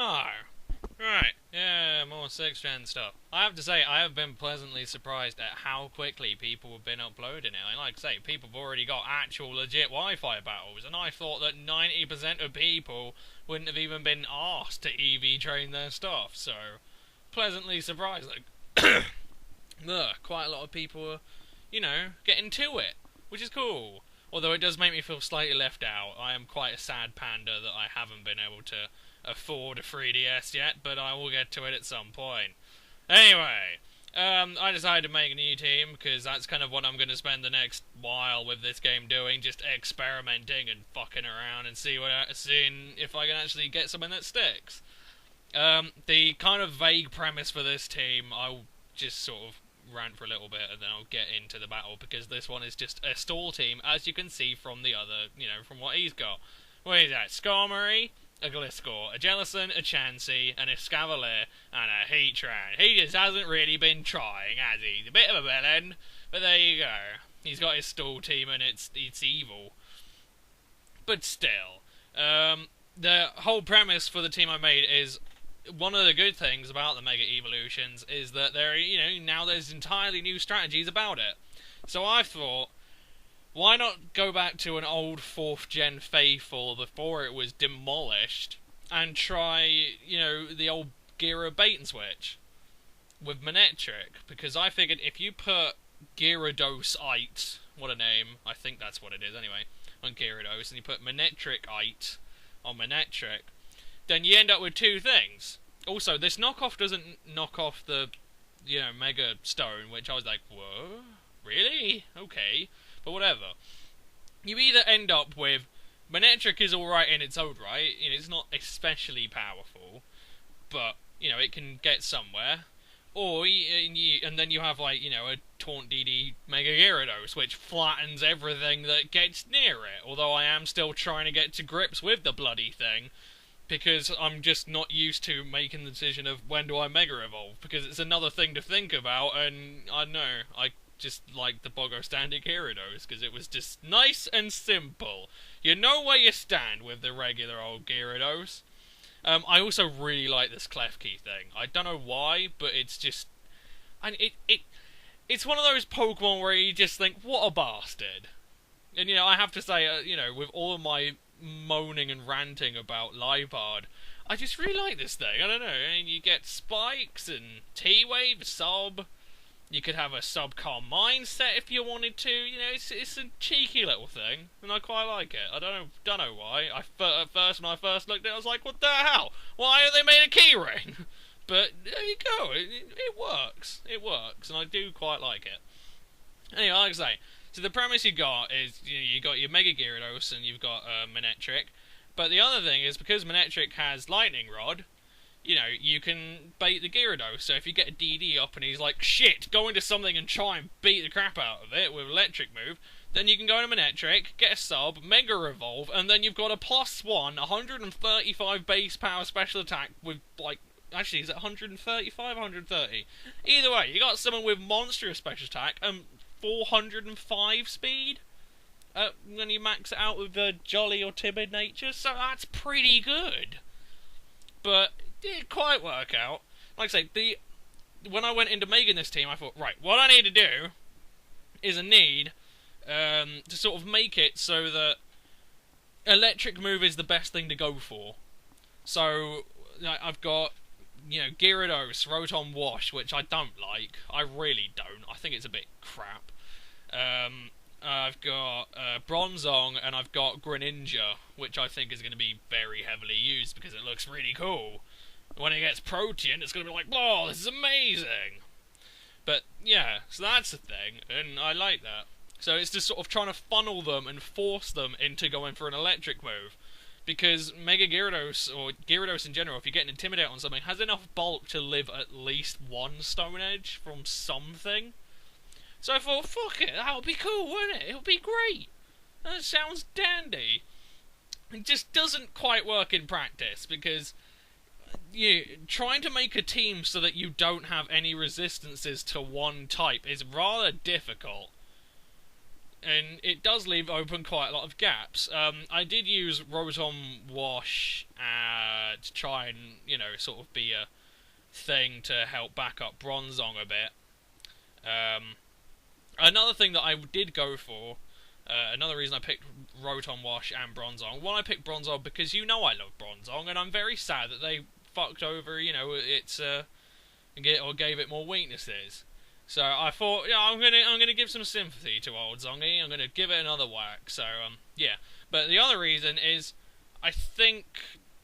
Oh, right. Yeah, more 6th gen stuff. I have to say, I have been pleasantly surprised at how quickly people have been uploading it. Like I say, people have already got actual legit Wi-Fi battles, and I thought that 90% of people wouldn't have even been asked to EV train their stuff, so pleasantly surprised. Like, quite a lot of people are, getting to it, which is cool. Although it does make me feel slightly left out. I am quite a sad panda that I haven't been able to afford a 3DS yet, but I will get to it at some point. Anyway, I decided to make a new team because that's kind of what I'm going to spend the next while with this game doing, just experimenting and fucking around and seeing if I can actually get something that sticks. The kind of vague premise for this team, I'll just sort of rant for a little bit and then I'll get into the battle, because this one is just a stall team, as you can see from the other, from what he's got. What is that? Skarmory, a Gliscor, a Jellicent, a Chansey, an Escavalier, and a Heatran. He just hasn't really been trying, has he? He's a bit of a villain, but there you go. He's got his stall team and it's evil. But still, the whole premise for the team I made is, one of the good things about the Mega Evolutions is that now there's entirely new strategies about it. So I thought, why not go back to an old 4th gen faithful before it was demolished and try, the old Gira bait and switch with Manectric? Because I figured if you put Gyarados-ite, what a name, I think that's what it is anyway, on Gyarados, and you put Manectric-ite on Manectric, then you end up with two things. Also, this knockoff doesn't knock off the, Mega Stone, which I was like, whoa, really? Okay, but whatever. You either end up with, Manectric is alright in its own right, it's not especially powerful, but, it can get somewhere. Or, and then you have, a Taunt DD Mega Gyarados, which flattens everything that gets near it, although I am still trying to get to grips with the bloody thing, because I'm just not used to making the decision of when do I Mega Evolve, because it's another thing to think about, and I don't know, I just like the Bogo Standard Gyarados, because it was just nice and simple. You know where you stand with the regular old Gyarados. I also really like this Klefki thing. I don't know why, but it's just... And it's one of those Pokemon where you just think, what a bastard. And, I have to say, with all of my moaning and ranting about Liepard, I just really like this thing. I don't know, you get spikes and T-Wave, sub. You could have a sub-calm mindset if you wanted to. It's a cheeky little thing, and I quite like it. I don't know why. At first, when I first looked at it, I was like, what the hell? Why have they made a keyring? But there you go. It works. It works, and I do quite like it. Anyway, like I say, so the premise you got is, you got your Mega Gyarados and you've got Manectric. But the other thing is, because Manectric has Lightning Rod, you can bait the Gyarados. So if you get a DD up and he's like, shit, go into something and try and beat the crap out of it with Electric move, then you can go into Manectric, get a sub, Mega Evolve, and then you've got a +1, 135 base power special attack with, actually, is it 135, 130? Either way, you got someone with monstrous special attack and 405 speed when you max it out with jolly or timid nature, so that's pretty good. But it didn't quite work out. Like I say, when I went into making this team, I thought, right, what I need to do is to sort of make it so that Electric move is the best thing to go for. So I've got, Gyarados, Rotom Wash, which I don't like. I really don't. I think it's a bit crap. I've got Bronzong, and I've got Greninja, which I think is going to be very heavily used because it looks really cool. When it gets Protean, it's going to be like, oh, this is amazing! But, yeah, so that's the thing, and I like that. So it's just sort of trying to funnel them and force them into going for an Electric move. Because Mega Gyarados, or Gyarados in general, if you get an Intimidate on something, has enough bulk to live at least one Stone Edge from something. So I thought, fuck it, that would be cool, wouldn't it? It would be great. That sounds dandy. It just doesn't quite work in practice, because trying to make a team so that you don't have any resistances to one type is rather difficult. And it does leave open quite a lot of gaps. I did use Rotom Wash to try and, you know, sort of be a thing to help back up Bronzong a bit. Another thing that I did go for, another reason I picked Rotom Wash and Bronzong. One, I picked Bronzong because you know I love Bronzong, and I'm very sad that they fucked over, you know, its or gave it more weaknesses. So I thought, yeah, I'm gonna give some sympathy to old Zongy. I'm gonna give it another whack. So yeah. But the other reason is, I think,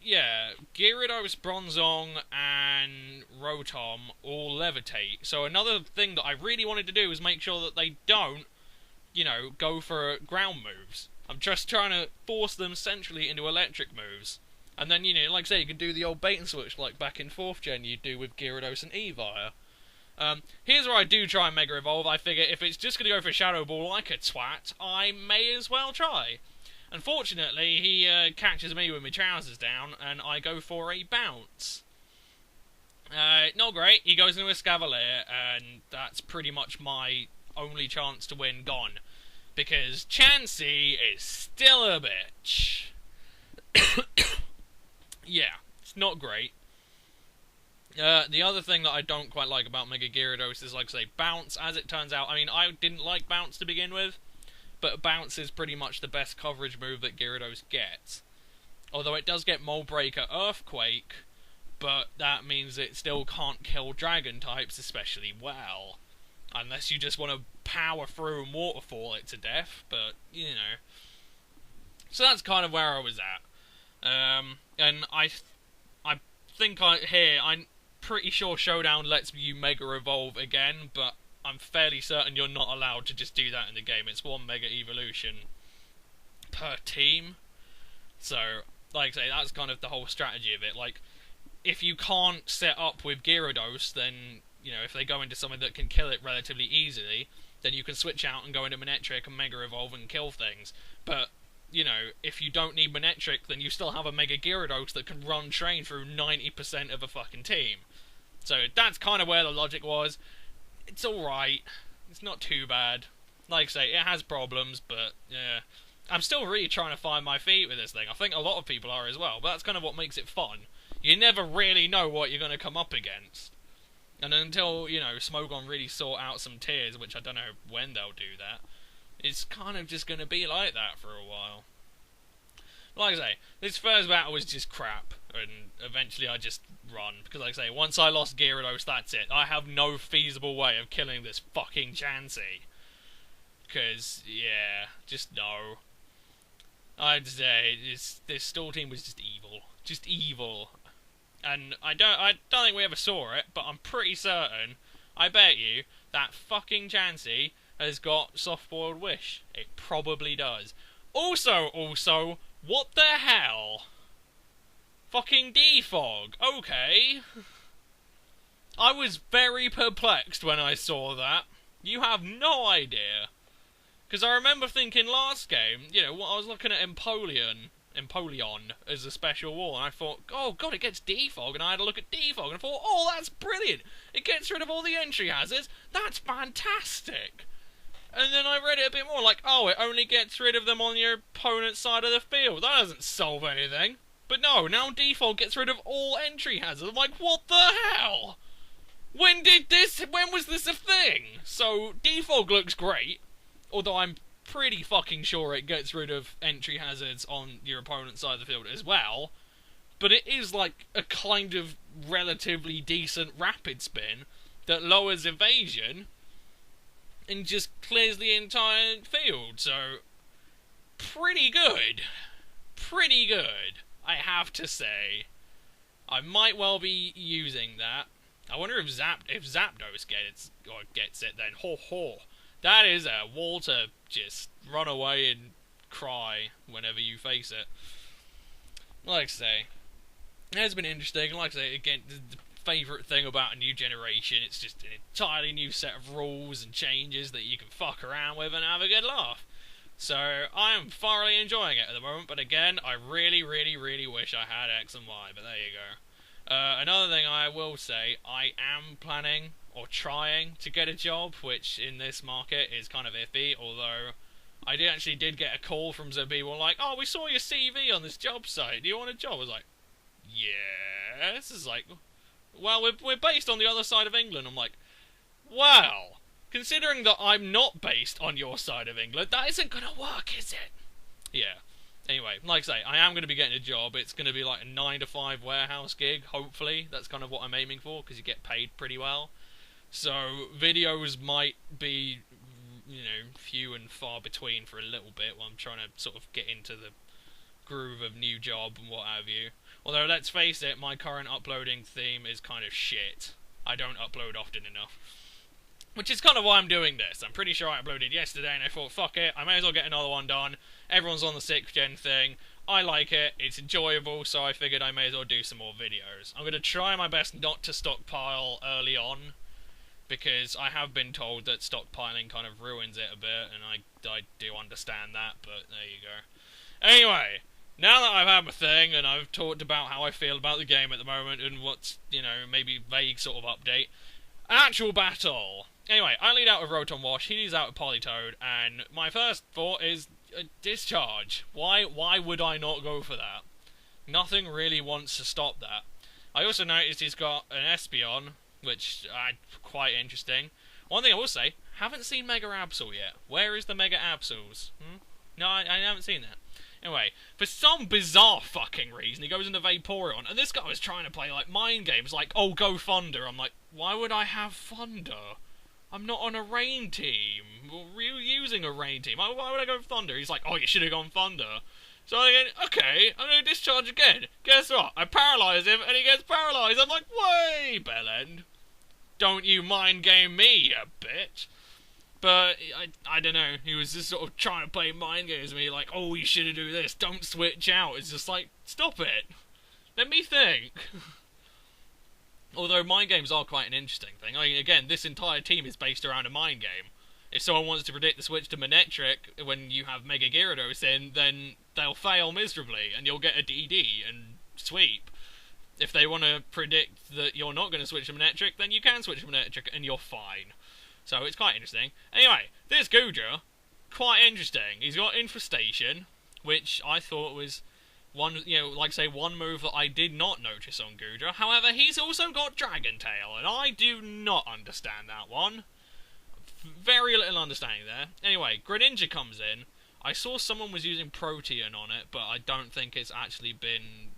yeah, Gyarados, Bronzong, and Rotom all levitate. So another thing that I really wanted to do was make sure that they don't, you know, go for ground moves. I'm just trying to force them centrally into electric moves. And then, you know, like I say, you can do the old bait and switch like back in 4th gen you do with Gyarados and Evire. Here's where I do try and Mega Evolve. I figure if it's just going to go for Shadow Ball like a twat, I may as well try. Unfortunately, he catches me with my trousers down, and I go for a bounce. Not great. He goes into a Scavalier, and that's pretty much my only chance to win gone. Because Chansey is still a bitch. Yeah, it's not great. The other thing that I don't quite like about Mega Gyarados is, like I say, Bounce, as it turns out. I mean, I didn't like Bounce to begin with, but Bounce is pretty much the best coverage move that Gyarados gets. Although it does get Mold Breaker, Earthquake, but that means it still can't kill Dragon types especially well. Unless you just want to power through and Waterfall it to death, but, you know. So that's kind of where I was at. And I think I'm pretty sure Showdown lets you Mega Evolve again, but I'm fairly certain you're not allowed to just do that in the game. It's 1 Mega Evolution per team. So, like I say, that's kind of the whole strategy of it. Like, if you can't set up with Gyarados, then, you know, if they go into something that can kill it relatively easily, then you can switch out and go into Manectric and Mega Evolve and kill things. But, you know, if you don't need Manectric, then you still have a Mega Gyarados that can run train through 90% of a fucking team. So that's kind of where the logic was. It's alright. It's not too bad. Like I say, it has problems, but, yeah. I'm still really trying to find my feet with this thing. I think a lot of people are as well, but that's kind of what makes it fun. You never really know what you're going to come up against. And until, you know, Smogon really sort out some tiers, which I don't know when they'll do that, it's kind of just going to be like that for a while. Like I say, this first battle was just crap, and eventually I just run. Because like I say, once I lost Gyarados, that's it. I have no feasible way of killing this fucking Chansey. Because, yeah, just no. I'd say this Stall team was just evil. Just evil. And I don't think we ever saw it, but I'm pretty certain, I bet you, that fucking Chansey has got Soft-Boiled Wish. It probably does. Also, what the hell? Fucking Defog. Okay. I was very perplexed when I saw that. You have no idea. Because I remember thinking last game, you know, I was looking at Empoleon as a special wall, and I thought, oh god, it gets Defog, and I had a look at Defog, and I thought, oh, that's brilliant! It gets rid of all the entry hazards, that's fantastic! And then I read it a bit more, like, oh, it only gets rid of them on your opponent's side of the field, that doesn't solve anything. But no, now Defog gets rid of all entry hazards, I'm like, what the hell? When was this a thing? So, Defog looks great, although I'm pretty fucking sure it gets rid of entry hazards on your opponent's side of the field as well. But it is like a kind of relatively decent rapid spin that lowers evasion and just clears the entire field. So, pretty good. Pretty good, I have to say. I might well be using that. I wonder if Zapdos gets it then. Ho ho. That is a wall to just run away and cry whenever you face it. Like I say, it's been interesting. Like I say, again, the favourite thing about a new generation, it's just an entirely new set of rules and changes that you can fuck around with and have a good laugh. So, I am thoroughly enjoying it at the moment, but again, I really, really, really wish I had X and Y, but there you go. Another thing I will say, I am planning or trying to get a job, which in this market is kind of iffy, although I did get a call from some people like, oh, we saw your CV on this job site, do you want a job? I was like, yes. It's like, well, we're based on the other side of England. I'm like, well, considering that I'm not based on your side of England, that isn't going to work, is it? Yeah. Anyway, like I say, I am going to be getting a job. It's going to be like a 9 to 5 warehouse gig, hopefully. That's kind of what I'm aiming for, because you get paid pretty well. So, videos might be, few and far between for a little bit while I'm trying to sort of get into the groove of new job and what have you. Although, let's face it, my current uploading theme is kind of shit. I don't upload often enough. Which is kind of why I'm doing this. I'm pretty sure I uploaded yesterday and I thought, fuck it, I may as well get another one done. Everyone's on the 6th gen thing. I like it, it's enjoyable, so I figured I may as well do some more videos. I'm going to try my best not to stockpile early on, because I have been told that stockpiling kind of ruins it a bit, and I do understand that, but there you go. Anyway, now that I've had my thing, and I've talked about how I feel about the game at the moment, and what's, maybe vague sort of update, actual battle! Anyway, I lead out with Rotom Wash, he leads out with Politoed, and my first thought is Discharge. Why would I not go for that? Nothing really wants to stop that. I also noticed he's got an Espeon, which quite interesting. One thing I will say, haven't seen Mega Absol yet. Where is the Mega Absols? No, I haven't seen that. Anyway, for some bizarre fucking reason, he goes into Vaporeon, and this guy was trying to play like mind games, like, oh, go Thunder. I'm like, why would I have Thunder? I'm not on a rain team. We're using a rain team. Why would I go Thunder? He's like, oh, you should have gone Thunder. So I go, okay, I'm going to discharge again. Guess what? I paralyze him, and he gets paralyzed. I'm like, way, Bellend. Don't you mind game me, you bitch. But, I don't know, he was just sort of trying to play mind games with me, like, oh, you should do this, don't switch out. It's just like, stop it. Let me think. Although mind games are quite an interesting thing. I mean, again, this entire team is based around a mind game. If someone wants to predict the switch to Manectric when you have Mega Gyarados in, then they'll fail miserably, and you'll get a DD and sweep. If they want to predict that you're not going to switch to Manectric, then you can switch to Manectric, and you're fine. So it's quite interesting. Anyway, this Goodra, quite interesting. He's got Infestation, which I thought was one, one move that I did not notice on Goodra. However, he's also got Dragon Tail, and I do not understand that one. Very little understanding there. Anyway, Greninja comes in. I saw someone was using Protean on it, but I don't think it's actually been,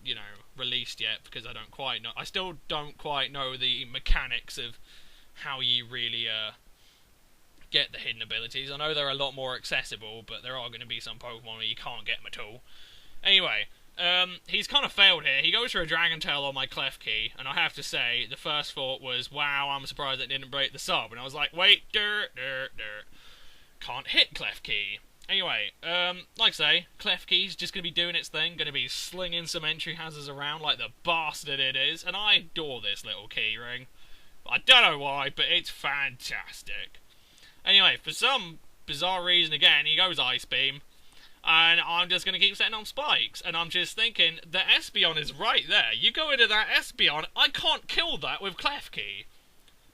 released yet, because I don't quite know. I still don't quite know the mechanics of how you really, get the hidden abilities. I know they're a lot more accessible, but there are going to be some Pokemon where you can't get them at all. Anyway, he's kind of failed here. He goes for a Dragon Tail on my Klefki, and I have to say, the first thought was, wow, I'm surprised it didn't break the sub. And I was like, wait, can't hit Klefki. Anyway, like I say, Klefki's just going to be doing its thing, going to be slinging some entry hazards around like the bastard it is, and I adore this little keyring. I don't know why, but it's fantastic. Anyway, for some bizarre reason again, he goes Ice Beam, and I'm just going to keep setting on spikes, and I'm just thinking, the Espeon is right there. You go into that Espeon, I can't kill that with Klefki.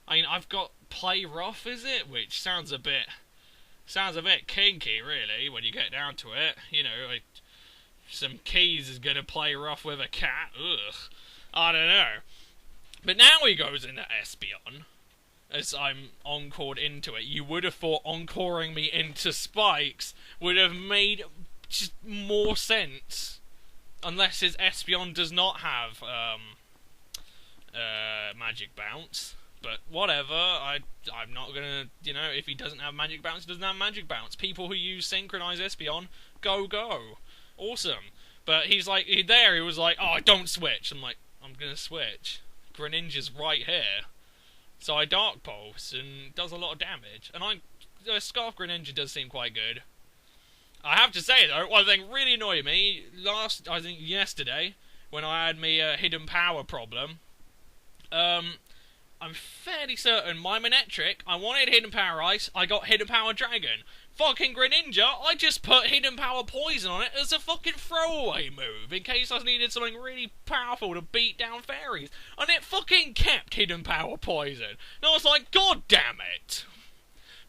I mean, I've got Play Rough, is it? Which sounds a bit kinky, really, when you get down to it. Some keys is going to play rough with a cat. Ugh. I don't know. But now he goes into Espeon, as I'm encored into it. You would have thought encoring me into spikes would have made just more sense. Unless his Espeon does not have Magic Bounce. But whatever, I'm not gonna, if he doesn't have Magic Bounce, he doesn't have Magic Bounce. People who use Synchronized Espeon, go. Awesome. But he was like, oh, don't switch. I'm like, I'm gonna switch. Greninja's right here. So I Dark Pulse, and does a lot of damage. And Scarf Greninja does seem quite good. I have to say, though, one thing really annoyed me, yesterday, when I had me Hidden Power problem, I'm fairly certain my Manectric, I wanted Hidden Power Ice, I got Hidden Power Dragon. Fucking Greninja, I just put Hidden Power Poison on it as a fucking throwaway move, in case I needed something really powerful to beat down fairies. And it fucking kept Hidden Power Poison. And I was like, god damn it.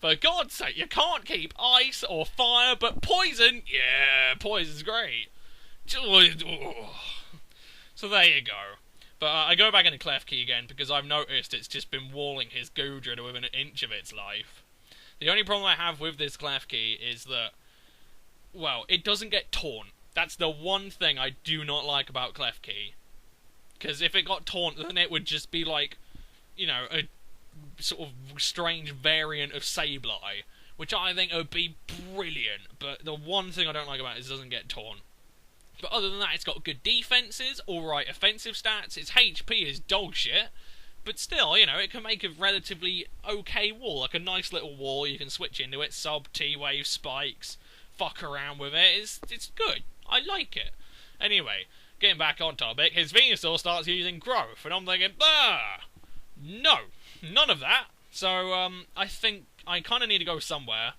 For God's sake, you can't keep Ice or Fire, but Poison, yeah, Poison's great. So there you go. But I go back into Clef Key again because I've noticed it's just been walling his Gudra to within an inch of its life. The only problem I have with this Clef Key is that, well, it doesn't get taunt. That's the one thing I do not like about Clef Key. Because if it got taunt, then it would just be like, you know, a sort of strange variant of Sableye, which I think would be brilliant. But the one thing I don't like about it is it doesn't get taunt. But other than that, it's got good defenses, alright offensive stats, its HP is dog shit, but still, you know, it can make a relatively okay wall, like a nice little wall, you can switch into it, sub, T-wave, spikes, fuck around with it, it's good, I like it. Anyway, getting back on topic, his Venusaur starts using growth, and I'm thinking, no, none of that, so, I think I kind of need to go somewhere.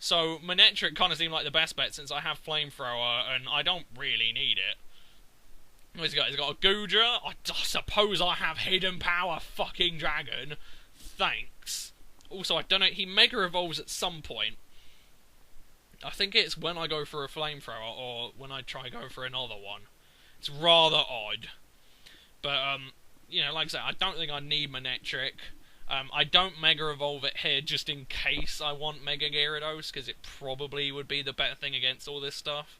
So, Manectric kind of seemed like the best bet since I have Flamethrower, and I don't really need it. He's got a Gudra. I suppose I have Hidden Power fucking Dragon. Thanks. Also, I don't know, he Mega Evolves at some point. I think it's when I go for a Flamethrower, or when I try go for another one. It's rather odd. But, you know, like I said, I don't think I need Manectric. I don't Mega Evolve it here just in case I want Mega Gyarados, because it probably would be the better thing against all this stuff.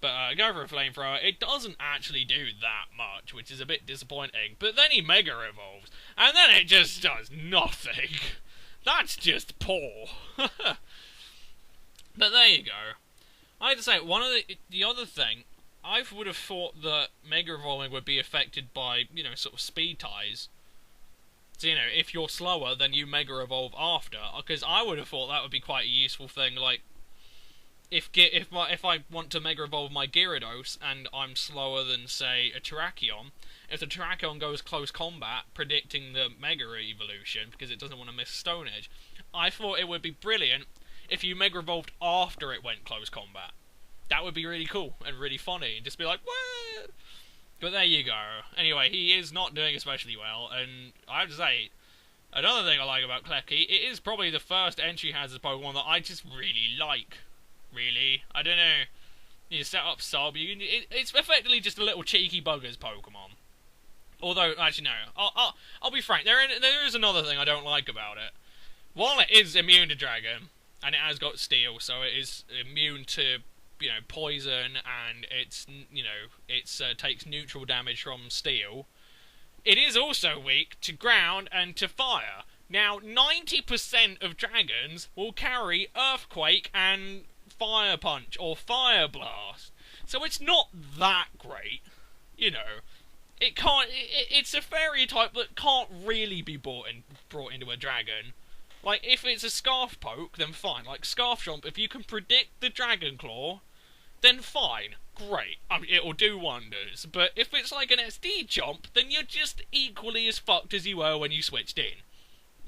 But go for a Flamethrower. It doesn't actually do that much, which is a bit disappointing. But then he Mega Evolves, and then it just does nothing. That's just poor. But there you go. I have to say, one of the other thing, I would have thought that Mega Evolving would be affected by, you know, sort of speed ties. So, you know, if you're slower, then you Mega Evolve after, because I would have thought that would be quite a useful thing, like, if I want to Mega Evolve my Gyarados, and I'm slower than, say, a Terrakion, if the Terrakion goes close combat, predicting the Mega Evolution, because it doesn't want to miss Stone Edge, I thought it would be brilliant if you Mega Evolved after it went close combat. That would be really cool, and really funny, and just be like, what? But there you go. Anyway, he is not doing especially well, and I have to say, another thing I like about Klefki, it is probably the first entry hazard Pokemon that I just really like. Really. I don't know. You set up Sub, it's effectively just a little cheeky buggers Pokemon. Although, actually no, I'll be frank, there is another thing I don't like about it. While it is immune to Dragon, and it has got Steel, so it is immune to, you know, poison, and it's, you know, it's takes neutral damage from Steel. It is also weak to Ground and to Fire. Now, 90% of dragons will carry Earthquake and Fire Punch or Fire Blast, so it's not that great. You know, it can't. It's a fairy type that can't really be brought into a dragon. Like, if it's a Scarf Poke, then fine. Like, Scarf Jump, if you can predict the Dragon Claw, then fine, great. I mean, it'll do wonders. But if it's like an SD Jump, then you're just equally as fucked as you were when you switched in.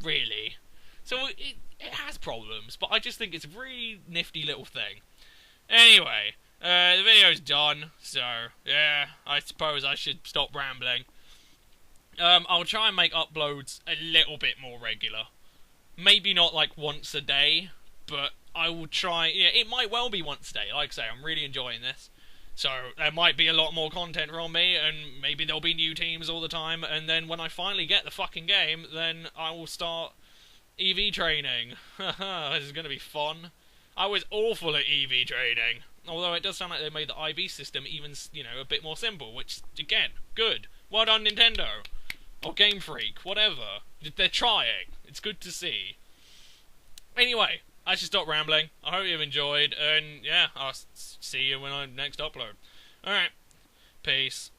Really. So it has problems, but I just think it's a really nifty little thing. Anyway, the video's done, so yeah, I suppose I should stop rambling. I'll try and make uploads a little bit more regular. Maybe not like once a day, but I will try. Yeah, it might well be once a day. Like I say, I'm really enjoying this. So there might be a lot more content from me, and maybe there'll be new teams all the time, and then when I finally get the fucking game, then I will start EV training. Haha, this is going to be fun. I was awful at EV training, although it does sound like they made the IV system even, you know, a bit more simple, which, again, good. Well done, Nintendo. Or Game Freak, whatever. They're trying. It's good to see. Anyway, I should stop rambling. I hope you've enjoyed, and yeah, I'll see you when I next upload. Alright, peace.